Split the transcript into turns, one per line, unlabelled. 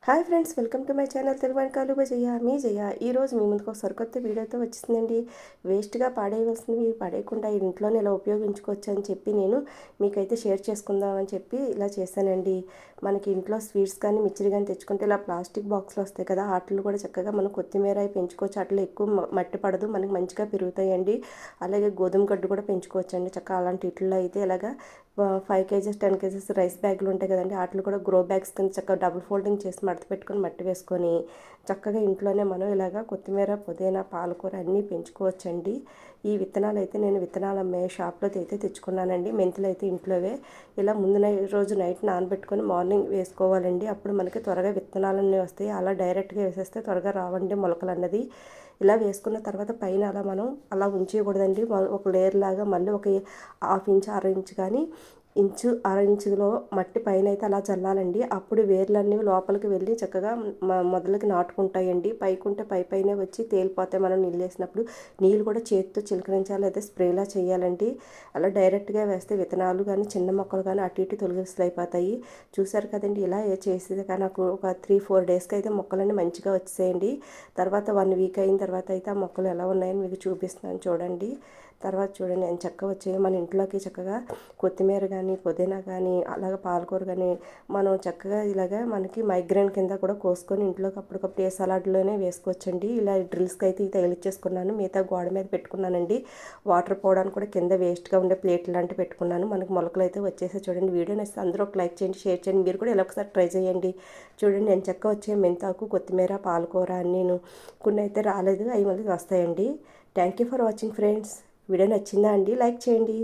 Hi friends, welcome to my channel Telugu వంటకాలు by జయ. మీ జయ ఈరోజు మీ ముందుకు ఒక సరికొత్త వీడియోతో వచ్చిందండి. వేస్ట్గా పాడేయవలసినవి పడేయకుండా ఇంట్లోనే ఇలా ఉపయోగించుకోవచ్చు అని చెప్పి నేను మీకైతే షేర్ చేసుకుందామని చెప్పి ఇలా చేశానండి. మనకి ఇంట్లో స్వీట్స్ కానీ మిక్చర్ కానీ తెచ్చుకుంటే ఇలా ప్లాస్టిక్ బాక్స్లో వస్తాయి కదా, వాటిలో కూడా చక్కగా మనం కొత్తిమీర అవి పెంచుకోవచ్చు. అట్లా ఎక్కువ మట్టి పడదు, మనకి మంచిగా పెరుగుతాయండి. అలాగే గోధుమ గడ్డు కూడా పెంచుకోవచ్చు అండి చక్కగా. అలాంటి ఇట్లో అయితే ఇలాగా 5 కేజెస్ 10 కేజెస్ రైస్ బ్యాగులు ఉంటాయి కదండి, వాటిలో కూడా గ్రో బ్యాగ్స్ కింద చక్కగా డబుల్ ఫోల్డింగ్ చేసి మడత పెట్టుకొని మట్టి వేసుకొని చక్కగా ఇంట్లోనే మనం ఇలాగా కొత్తిమీర, పుదీనా, పాలకూర అన్నీ పెంచుకోవచ్చండి. ఈ విత్తనాలు అయితే నేను విత్తనాలు అమ్మే షాప్లో అయితే తెచ్చుకున్నానండి. మెంతులు అయితే ఇంట్లోవే ఇలా ముందు రోజు నైట్ నానబెట్టుకొని మార్నింగ్ వేసుకోవాలండి. అప్పుడు మనకి త్వరగా విత్తనాలన్నీ వస్తాయి. అలా డైరెక్ట్గా వేసేస్తే త్వరగా రావండి మొలకలు అన్నది. ఇలా వేసుకున్న తర్వాత పైన అలా మనం అలా ఉంచేయకూడదండి. ఒక లేయర్ లాగా మళ్ళీ ఒక 1/2 ఇంచ్ 1/2 ఇంచ్ కానీ ఇంచు 1/2 ఇంచులో మట్టి పైన అయితే అలా చల్లాలండి. అప్పుడు వేర్లన్నీ లోపలికి వెళ్ళి చక్కగా మొదలకి నాటుకుంటాయండి. పైకుంటే పైనే వచ్చి తేలిపోతాయి మనం నీళ్ళు వేసినప్పుడు. నీళ్ళు కూడా చేతితో చిలకరించాలి, అయితే స్ప్రేలా చేయాలండి. అలా డైరెక్ట్గా వేస్తే విత్తనాలు కానీ చిన్న మొక్కలు కానీ అటు ఇటు తొలగిసలైపోతాయి. చూసారు కదండి, ఇలా చేసేది కానీ నాకు ఒక 3-4 డేస్కి అయితే మొక్కలన్నీ మంచిగా వచ్చేయండి. తర్వాత 1 వీక్ అయిన తర్వాత అయితే ఆ మొక్కలు ఎలా ఉన్నాయని మీకు చూపిస్తున్నాను చూడండి. తర్వాత చూడండి నేను చక్కగా వచ్చాయి. మన ఇంట్లోకి చక్కగా కొత్తిమీర కానీ పుదీనా కానీ అలాగే పాలకూర కానీ మనం చక్కగా ఇలాగా మనకి మైగ్రేన్ కింద కూడా కోసుకొని ఇంట్లోకి అప్పటికప్పుడు ఏ సలాడ్లోనే వేసుకోవచ్చండి. ఇలా డ్రిల్స్కి అయితే తగిలిచ్చేసుకున్నాను, మిగతా గోడ మీద పెట్టుకున్నానండి. వాటర్ పోవడానికి కూడా కింద వేస్ట్గా ఉండే ప్లేట్ లాంటివి పెట్టుకున్నాను. మనకి మొలకలు అయితే వచ్చేసి చూడండి. వీడియో నచ్చితే అందరూ ఒక లైక్ చేయండి, షేర్ చేయండి. మీరు కూడా ఇలా ఒకసారి ట్రై చేయండి. చూడండి నేను చక్కగా వచ్చే మెంతాకు, కొత్తిమీర, పాలకూర నేను కొన్ని అయితే రాలేదు, అవి మళ్ళీ వస్తాయండి. Thank you for watching friends. Video నచ్చిందా అండి? లైక్ చేయండి.